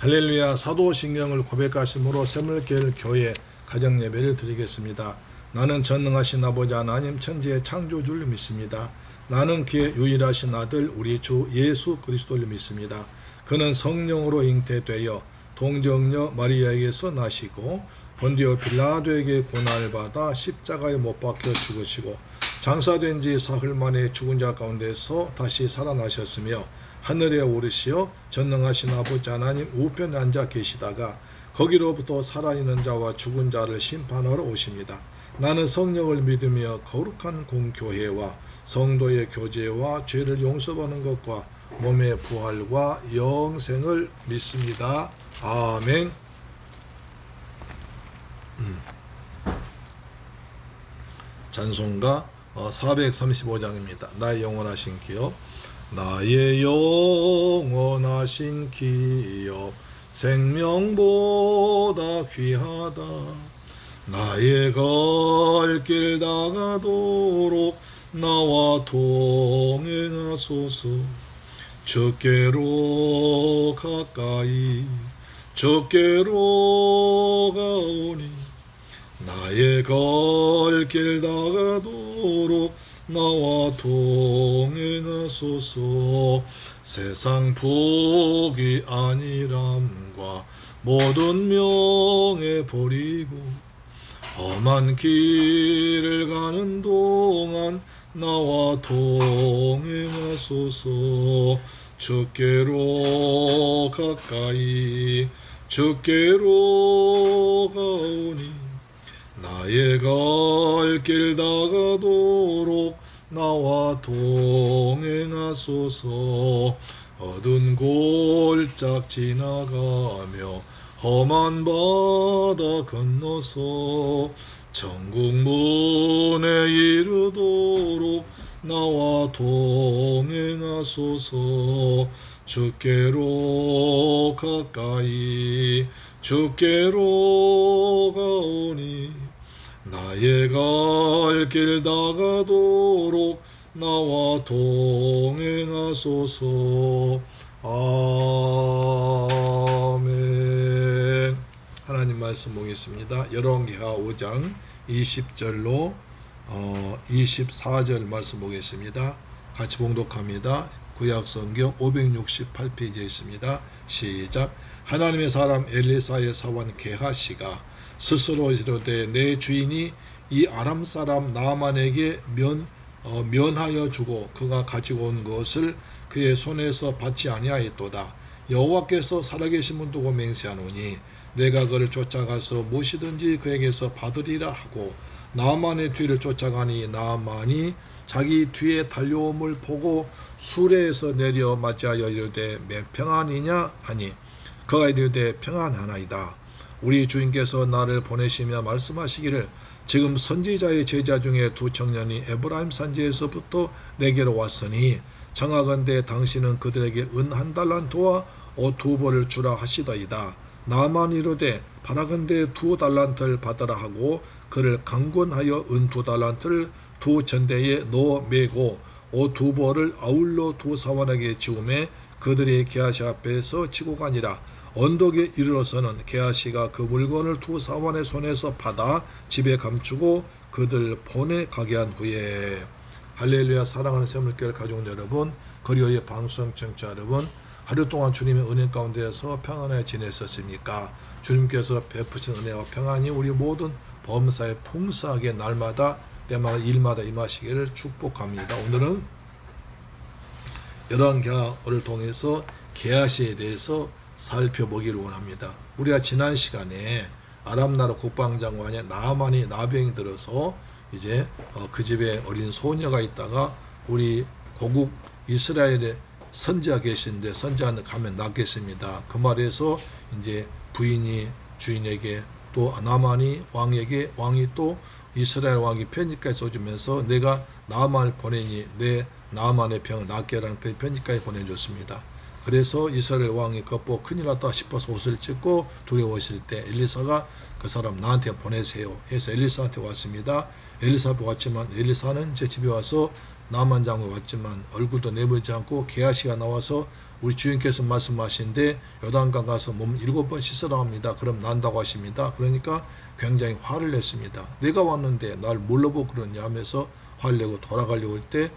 할렐루야. 사도신경을 고백하심으로 샘물교회 교회 가정예배를 드리겠습니다. 나는 전능하신 아버지 하나님 천지의 창조주를 믿습니다. 나는 그의 유일하신 아들 우리 주 예수 그리스도를 믿습니다. 그는 성령으로 잉태되어 동정녀 마리아에게서 나시고 본디오 빌라도에게 고난을 받아 십자가에 못 박혀 죽으시고 장사된 지 사흘 만에 죽은 자 가운데서 다시 살아나셨으며 하늘에 오르시어 전능하신 아버지 하나님 우편에 앉아 계시다가 거기로부터 살아있는 자와 죽은 자를 심판하러 오십니다. 나는 성령을 믿으며 거룩한 공교회와 성도의 교제와 죄를 용서받는 것과 몸의 부활과 영생을 믿습니다. 아멘. 찬송가 435장입니다. 나의 영원하신 기업. 나의 영원하신 기업 생명보다 귀하다. 나의 갈 길 다가도록 나와 동행하소서. 주께로 가까이 주께로 가오니 나의 갈 길 다가도록 나와 동행하소서. 세상 복이 아니람과 모든 명예 버리고 험한 길을 가는 동안 나와 동행하소서. 주께로 가까이 주께로 가오니 나의 갈 길 다가도록 나와 동행하소서. 어두운 골짝 지나가며 험한 바다 건너서 천국 문에 이르도록 나와 동행하소서. 주께로 가까이 주께로 가오니 나의 갈 길 다가도록 나와 동행하소서. 아멘. 하나님 말씀 보겠습니다. 열왕기하 5장 20절로 24절 말씀 보겠습니다. 같이 봉독합니다. 구약성경 568페이지에 있습니다. 시작. 하나님의 사람 엘리사의 사원 게하시가 스스로 이르되 내 주인이 이 아람 사람 나아만에게 면하여 주고 그가 가지고 온 것을 그의 손에서 받지 아니하였도다. 여호와께서 살아계신 분 두고 맹세하노니 내가 그를 쫓아가서 무엇이든지 그에게서 받으리라 하고 나아만의 뒤를 쫓아가니 나아만이 자기 뒤에 달려옴을 보고 수레에서 내려 맞이하여 이르되 평안이냐 하니 그가 이르되 평안하나이다. 우리 주인께서 나를 보내시며 말씀하시기를 지금 선지자의 제자 중에 두 청년이 에브라임 산지에서부터 내게로 왔으니 청하건대 당신은 그들에게 은 1달란트와 옷 2벌을 주라 하시더이다. 나만 이르되 바라건대 2달란트를 받으라 하고 그를 강권하여 은 2달란트를 두 전대에 넣어 매고 옷 2벌을 아울러 두 사원에게 지우매 그들이 게하시 앞에서 치고 가니라. 언덕에 이르러서는 게하시가 그 물건을 두 사원의 손에서 받아 집에 감추고 그들 보내가게 한 후에. 할렐루야. 사랑하는 샘물교회 가족 여러분, 거리의 방송 청취자 여러분, 하루 동안 주님의 은혜 가운데에서 평안하게 지냈었습니까? 주님께서 베푸신 은혜와 평안이 우리 모든 범사에 풍성하게 날마다 때마다 일마다 임하시기를 축복합니다. 오늘은 열왕기하를 통해서 게하시에 대해서 살펴보기를 원합니다. 우리가 지난 시간에 아람나라 국방장관의 나아만이 나병이 들어서 이제 그 집에 어린 소녀가 있다가 우리 고국 이스라엘에 선지자 계신데 선지자는 가면 낫겠습니다. 그 말에서 이제 부인이 주인에게 또 나아만이 왕에게 왕이 또 이스라엘 왕이 편지까지 써주면서 내가 나아만을 보내니 내 나아만의 병을 낫게 하라는 편지까지 보내줬습니다. 그래서 이스라엘 왕이 겉보 큰일 났다 싶어서 옷을 찢고 두려워했을 때 엘리사가 그 사람 나한테 보내세요 해서 엘리사한테 왔습니다. 엘리사도 왔지만 엘리사는 제 집에 와서 나만 장군 왔지만 얼굴도 내보이지 않고 게하시가 나와서 우리 주인께서 말씀하신데 요단강 가서 몸 7번 씻으라 합니다. 그럼 난다고 하십니다. 그러니까 굉장히 화를 냈습니다. 내가 왔는데 날 뭘로 보고 그러냐 하면서 화를 내고 돌아가려고 할 때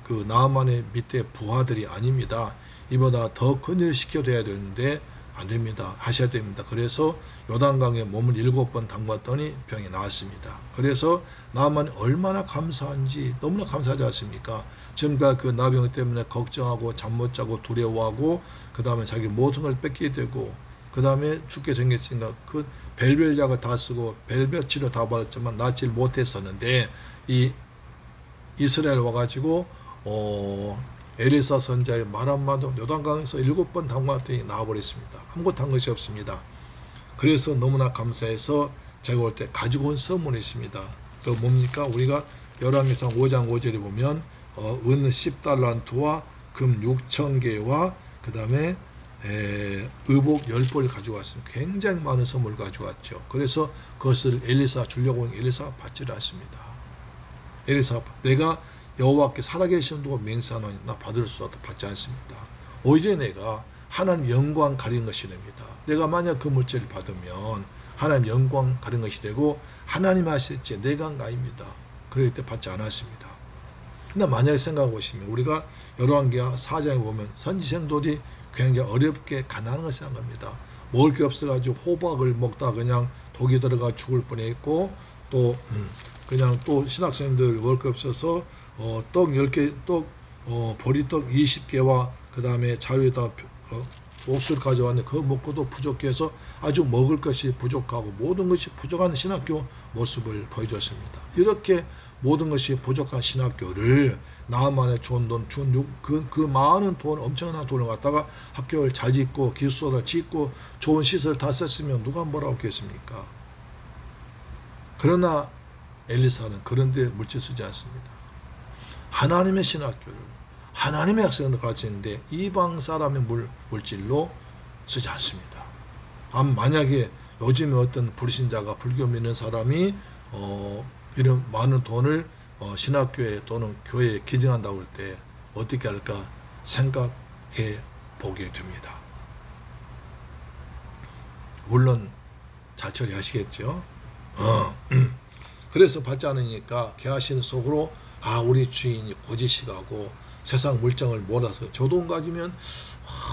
그 나아만의 밑에 부하들이 아닙니다. 이보다 더 큰 일을 시켜줘야 되는데 안 됩니다. 하셔야 됩니다. 그래서 요단강에 몸을 7번 담갔더니 병이 나았습니다. 그래서 나아만이 얼마나 감사한지 너무나 감사하지 않습니까? 지금까지 그 나병 때문에 걱정하고 잠 못 자고 두려워하고 그 다음에 자기 모든 걸 뺏게 되고 그 다음에 죽게 생겼으니까 그 벨벳 약을 다 쓰고 벨벳 치료 다 받았지만 낫질 못했었는데 이 이스라엘 와가지고 엘리사 선자의 말 한마디로 요단강에서 7번 담갔더니 나와버렸습니다. 아무것도 한 것이 없습니다. 그래서 너무나 감사해서 제가 올 때 가지고 온 선물이 있습니다. 그 뭡니까? 우리가 열왕기상 5장 5절에 보면 은 10달란트와 금 6,000개와 그 다음에 의복 10벌을 가지고 왔습니다. 굉장히 많은 선물을 가지고 왔죠. 그래서 그것을 엘리사 주려고 하니 엘리사가 받지를 않습니다. 엘리사 내가 여호와께 살아계신 두고 맹세하노니 나 받을 수 없다 받지 않습니다. 오히려 내가 하나님 영광 가린 것이 됩니다. 내가 만약 그 물질을 받으면 하나님 영광 가린 것이 되고 하나님 하실지 내가 한 거 아닙니다. 그럴 때 받지 않았습니다. 근데 만약에 생각해 보시면 우리가 열왕기하 4장에 보면 선지생들이 굉장히 어렵게 가난한 것을 생각합니다. 먹을 게 없어가지고 호박을 먹다 그냥 독이 들어가 죽을 뻔했고 또 그냥 또 신학생들 먹을 게 없어서 떡 10개, 보리떡 20개와 그 다음에 자루에다 옥수를 가져왔는데 그거 먹고도 부족해서 아주 먹을 것이 부족하고 모든 것이 부족한 신학교 모습을 보여줬습니다. 이렇게 모든 것이 부족한 신학교를 나만의 좋은 돈, 그 많은 돈, 엄청난 돈을 갖다가 학교를 잘 짓고 기숙사를 짓고 좋은 시설을 다 썼으면 누가 뭐라고 했겠습니까? 그러나 엘리사는 그런 데 물질 쓰지 않습니다. 하나님의 신학교를 하나님의 학생들 가르치는데 이방 사람의 물질로 쓰지 않습니다. 만약에 요즘에 어떤 불신자가 불교 믿는 사람이 이런 많은 돈을 신학교에 또는 교회에 기증한다고 할 때 어떻게 할까 생각해 보게 됩니다. 물론 잘 처리하시겠죠. 그래서 받지 않으니까 개하시는 속으로 우리 주인이 고지식하고 세상 물정을 몰아서 저 돈 가지면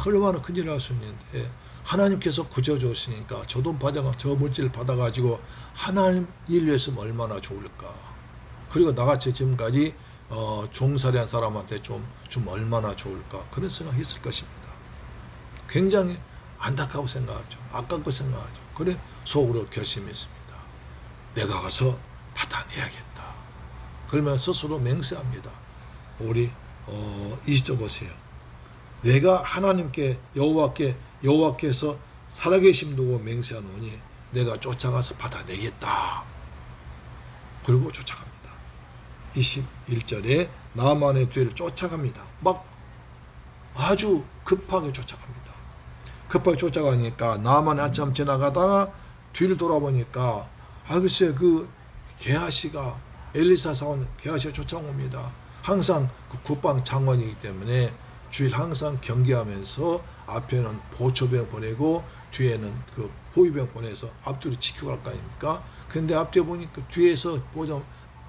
얼마나 큰일을 할 수 있는데 하나님께서 구져줬으니까 저 돈 저 물질을 받아가지고 하나님 일 위해서는 얼마나 좋을까. 그리고 나같이 지금까지 종살이한 사람한테 좀 얼마나 좋을까. 그런 생각했을 것입니다. 굉장히 안타까워 생각하죠. 아깝고 생각하죠. 그래 속으로 결심했습니다. 내가 가서 받아내야겠다. 그러면 스스로 맹세합니다. 우리 20절 보세요. 내가 하나님께 여호와께서 살아계심 두고 맹세하노니 내가 쫓아가서 받아내겠다. 그리고 쫓아갑니다. 21절에 나만의 뒤를 쫓아갑니다. 막 아주 급하게 쫓아갑니다. 급하게 쫓아가니까 나만이 한참 지나가다가 뒤를 돌아보니까 글쎄 그 게하시가 엘리사 사원 게하시가 쫓아옵니다. 항상 그 국방 장관이기 때문에 주일 항상 경계하면서 앞에는 보초병 보내고 뒤에는 그 호위병 보내서 앞뒤로 지키고 갈 거 아닙니까? 근데 앞뒤에 보니까 뒤에서 보자,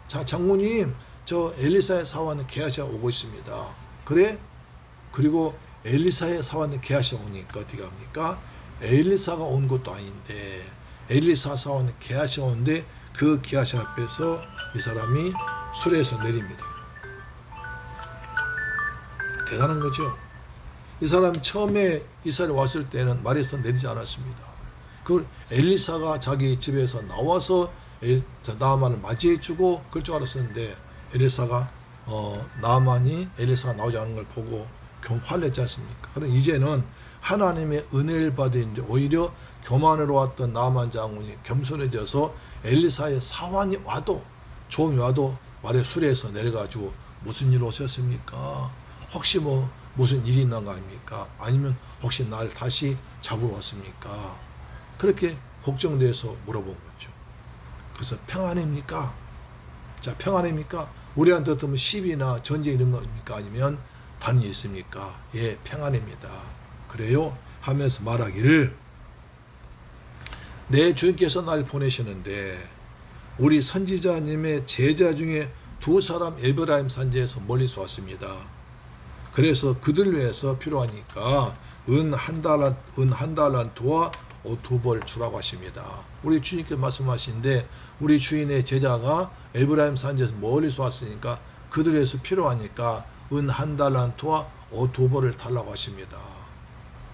자 장군님 저 엘리사의 사원 게하시가 오고 있습니다. 그래? 그리고 엘리사의 사원 게하시가 오니까 어떻게 합니까? 엘리사가 온 것도 아닌데 엘리사 사원 게하시가 오는데 그 게하시 앞에서 이 사람이 수레에서 내립니다. 대단한 거죠. 이 사람이 처음에 이스라엘 왔을 때는 말에서 내리지 않았습니다. 그걸 엘리사가 자기 집에서 나와서 나아만을 맞이해주고 그럴 줄 알았었는데 엘리사가 나아만이 엘리사가 나오지 않은 걸 보고 화를 냈지 않습니까? 그럼 이제는 하나님의 은혜를 받은 이제 오히려 교만으로 왔던 나아만 장군이 겸손해져서 엘리사의 사환이 와도 종이 와도 말에 수레에서 내려가지고 무슨 일 오셨습니까? 혹시 무슨 일이 있는 거 아닙니까? 아니면 혹시 날 다시 잡으러 왔습니까? 그렇게 걱정돼서 물어본 거죠. 그래서 평안입니까? 자, 평안입니까? 우리한테 어떤 시비나 전쟁 이런 겁니까? 아니면 다른 일 있습니까? 예, 평안입니다. 그래요? 하면서 말하기를, 내 주님께서 날 보내시는데 우리 선지자님의 제자 중에 두 사람 에브라임 산지에서 멀리서 왔습니다. 그래서 그들 위해서 필요하니까 은 한 달란트와 옷 2벌 주라고 하십니다. 우리 주님께서 말씀하시는데 우리 주인의 제자가 에브라임 산지에서 멀리서 왔으니까 그들 위해서 필요하니까 은 한 달란트와 옷 2벌을 달라고 하십니다.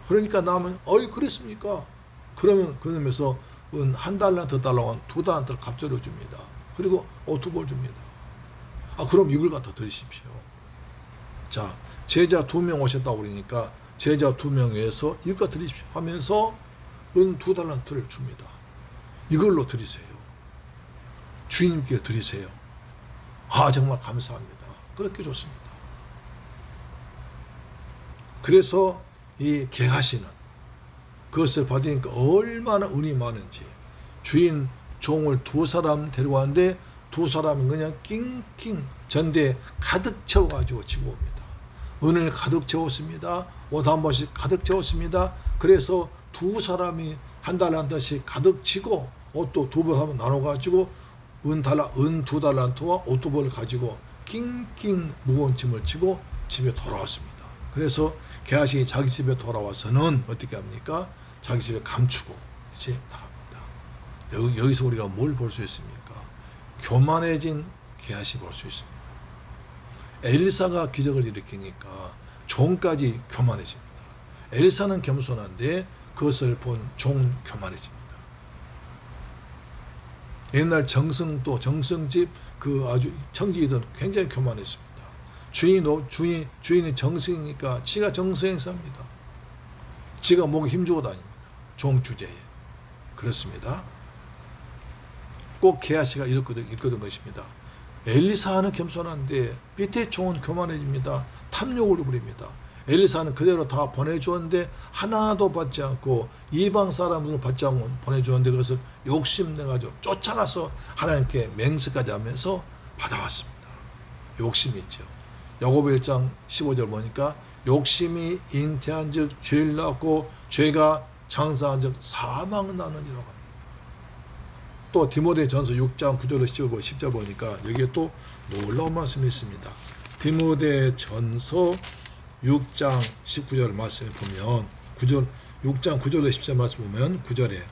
그러니까 남은 그랬습니까? 그러면 그러면서 은 한 달란트 달라고 하면 2달란트를 갑절로 줍니다. 그리고 옷 2벌 줍니다. 그럼 이걸 갖다 드리십시오. 자, 제자 2명 오셨다고 그러니까 제자 2명 위해서 이것 드리십시오 하면서 은 2달란트를 줍니다. 이걸로 드리세요. 주인님께 드리세요. 정말 감사합니다. 그렇게 좋습니다. 그래서 이 게하시는 그것을 받으니까 얼마나 은이 많은지, 주인 종을 2사람 데려왔는데 2사람은 그냥 낑낑 전대에 가득 채워가지고 지고 옵니다. 은을 가득 채웠습니다. 옷 1벌씩 가득 채웠습니다. 그래서 2사람이 한 달란트씩 가득 지고 옷도 2벌 하면 나눠가지고 은 2달란트와 옷 2벌을 가지고 낑낑 무거운 짐을 지고 집에 돌아왔습니다. 그래서 게하시 자기 집에 돌아와서는 어떻게 합니까? 자기 집에 감추고 이제 나갑니다. 여기서 우리가 뭘 볼 수 있습니까? 교만해진 게하시 볼 수 있습니다. 엘리사가 기적을 일으키니까 종까지 교만해집니다. 엘리사는 겸손한데 그것을 본 종 교만해집니다. 옛날 정승집 그 아주 청지기들은 굉장히 교만했습니다. 주인이 정승이니까 지가 정승행사입니다. 지가 목에 힘주고 다닙니다. 종 주제에. 그렇습니다. 꼭 게하시가 있거든 것입니다. 엘리사는 겸손한데 밑에 종은 교만해집니다. 탐욕을 부립니다. 엘리사는 그대로 다 보내주었는데 하나도 받지 않고 이방 사람들을 받지 않고 보내주었는데 그것을 욕심내가지고 쫓아가서 하나님께 맹세까지 하면서 받아왔습니다. 욕심이 있죠. 야고보 1장 15절 보니까 욕심이 잉태한 즉 죄를 낳고 죄가 장사한 즉 사망은 나느니라고 합니다. 또 디모데전서 6장 9절로 10절 보니까 여기에 또 놀라운 말씀이 있습니다. 디모데전서 6장 19절 말씀을 보면 6장 9절로 10절 말씀 보면 9절에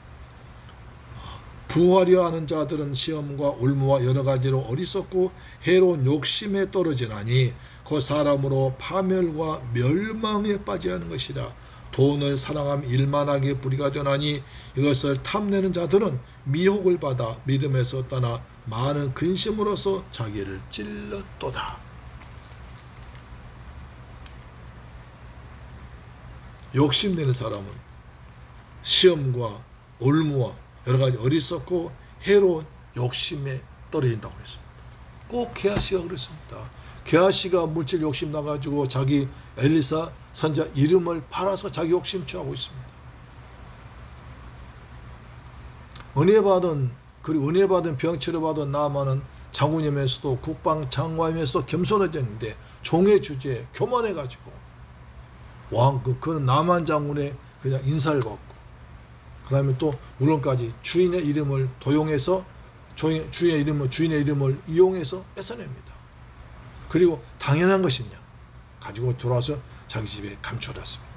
부하려 하는 자들은 시험과 올무와 여러 가지로 어리석고 해로운 욕심에 떨어지나니 그 사람으로 파멸과 멸망에 빠져야 하는 것이라. 돈을 사랑하며 일만하게 부리가 되나니 이것을 탐내는 자들은 미혹을 받아 믿음에서 떠나 많은 근심으로서 자기를 찔렀도다. 욕심내는 사람은 시험과 올무와 여러 가지 어리석고 해로운 욕심에 떨어진다고 했습니다. 꼭 게하시가 그랬습니다. 게하시가 물질 욕심 나가지고 자기 엘리사 선자 이름을 팔아서 자기 욕심 취하고 있습니다. 은혜 받은 병 치료받은 나아만은 장군이면서도 국방 장관이면서도 겸손해졌는데 종의 주제에 교만해가지고 그는 나만 장군의 그냥 인사를 받고 그 다음에 또 물론까지 주인의 이름을 도용해서 주인의 이름을 이용해서 뺏어냅니다. 그리고 당연한 것이냐 가지고 들어와서 자기 집에 감춰놨습니다.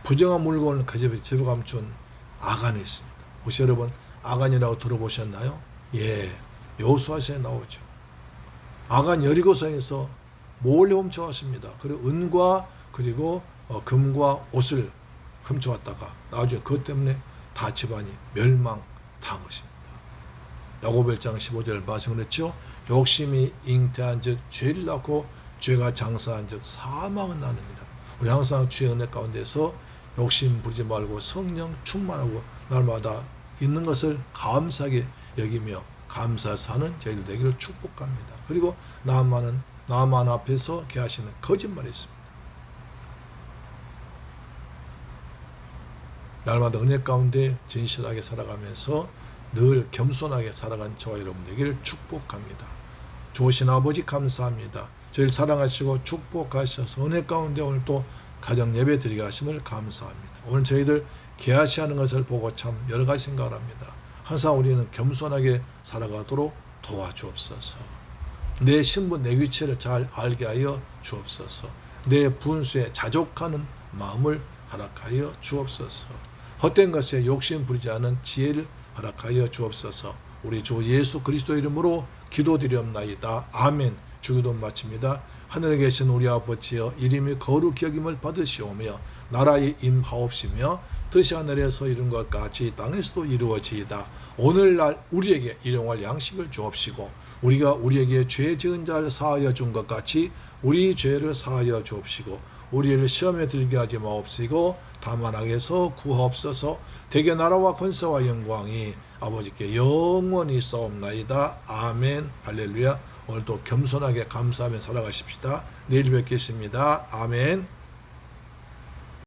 부정한 물건을 그 집에 감춘 아간이 있습니다. 혹시 여러분 아간이라고 들어보셨나요? 예, 여호수아서에 나오죠. 아간 여리고성에서 몰래 훔쳐왔습니다. 그리고 은과 그리고 금과 옷을 훔쳐왔다가 나중에 그것 때문에 다 집안이 멸망당한 것입니다. 야고보 1장 15절 말씀을 했죠. 욕심이 잉태한 즉 죄를 낳고 죄가 장사한 즉 사망은 나느니라. 우리 항상 주의 은혜 가운데서 욕심 부리지 말고 성령 충만하고 날마다 있는 것을 감사하게 여기며 감사해서 사는 저희들 되기를 축복합니다. 그리고 나만 앞에서 게하시는 거짓말이 있습니다. 날마다 은혜 가운데 진실하게 살아가면서 늘 겸손하게 살아간 저와 여러분 되기를 축복합니다. 좋으신 아버지 감사합니다. 저희를 사랑하시고 축복하셔서 은혜 가운데 오늘 또 가정 예배 드리게 하심을 감사합니다. 오늘 저희들 개화시하는 것을 보고 참 여러 가지 생각을 합니다. 항상 우리는 겸손하게 살아가도록 도와주옵소서. 내 신분, 내 위치를 잘 알게 하여 주옵소서. 내 분수에 자족하는 마음을 허락하여 주옵소서. 헛된 것에 욕심 부리지 않은 지혜를 허락하여 주옵소서. 우리 주 예수 그리스도 이름으로 기도드리옵나이다. 아멘. 주기도 마칩니다. 하늘에 계신 우리 아버지여, 이름이 거룩히 여김을 받으시오며 나라의 임하옵시며 뜻이 하늘에서 이룬 것 같이 땅에서도 이루어지이다. 오늘날 우리에게 일용할 양식을 주옵시고 우리가 우리에게 죄 지은 자를 사하여 준 것 같이 우리 죄를 사하여 주옵시고 우리를 시험에 들게 하지 마옵시고 다만 악에서 구하옵소서. 대개 나라와 권세와 영광이 아버지께 영원히 있사옵나이다. 아멘. 할렐루야. 오늘도 겸손하게 감사하며 살아가십시다. 내일 뵙겠습니다. 아멘.